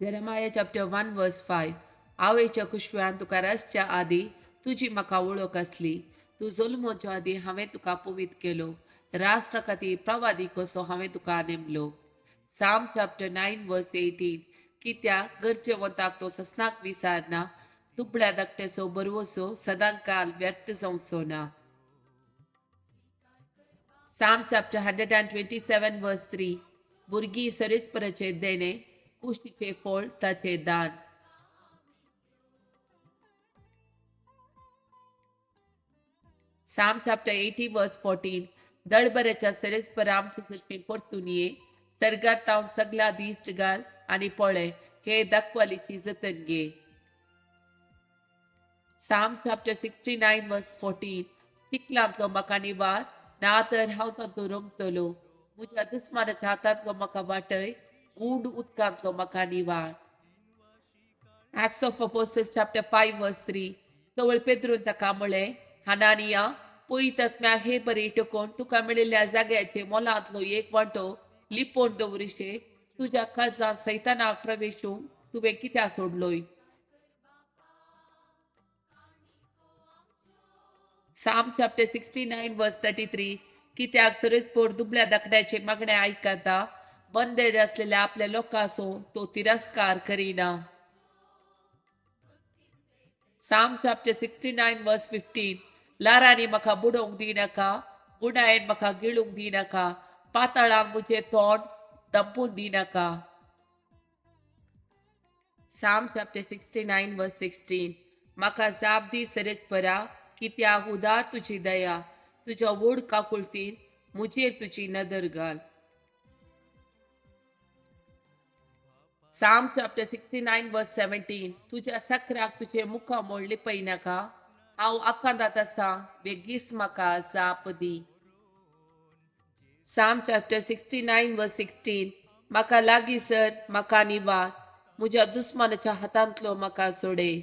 Jeremiah chapter 1 verse 5. आवेच्या कुशव्यान तुका रसच्या आदी तुझी म्हाका वळख असली. तू जल्मोच्या आदी हांवें तुका पवित केलो. राष्ट्रा खातीर प्रवादी कसो हांवें तुका नेमलो. Psalm chapter 9 verse 18. कित्याक गरजेवंताक तो ससनाक विसारना. दुबळ्या धाकट्याचो बरवसो सदांकाल व्यर्थ जावचो ना. Psalm chapter 127 verse 3. भुरगीं सरीसपराचे देणे, कुशीचे फळ ताचे दान. Psalm chapter 80 verse 14. दळबऱ्याच्या सरीसपर आमचे सृष्टी परतून ये. सर्गात तावन सगळा दिश्ट घाल आणि पळय हे दाखवालीची जतन घे. Psalm chapter 69 verse 14. चिखलांतलो म्हाका निवार, ना तर हांव तातूंत रंगतलो. म्हज्या दुस्मानाच्या हातांतलो म्हाका वाटय, गूंड उदकांतलो म्हाका निवार. Acts of Apostles chapter 5 verse 3. जवळ पेद्रून ताका म्हळें, हानानिया, पळयतात हे बरे टकोन तुका मेळिल्ल्या जाग्याचे मोलांतलो एक वांटो लिपोवन दवरिशे. तुज्या काळजांत सैतानाक प्रवेशूंक तुवें कित्याक सोडलोय. Psalm chapter 69 verse 33. कित्याक सरसपोर दुबळ्या धाकट्याचे मागणे आयकता, बंदेर असलेल्या आपल्या लोकांचो तो तिरस्कार करिना. Psalm chapter 69 verse 15. लारांनी म्हाका बुडोवंक दिनाका, गुणायेन म्हाका गिळूंक दिनाका, पाताळान म्हजें तोंड दंपून दिनाका. Psalm chapter 69 verse 16. म्हाका जाप दी सरीसपरा, कित्याक उदार तुजी दया, तुज्या व्हड काकुळतीन मुजेर तुजी नदर घाल. Psalm chapter 69 verse 17. तुज्या सकराक तुझे मुखामोळ लिपय नाका, हांव आकांतांत आसां, बेगीस म्हाका जाप दी. Psalm chapter 69 verse 16. म्हाका लागीं सर, म्हाका निवार, म्हज्या दुस्मानाच्या हातांतलो म्हाका सोडय.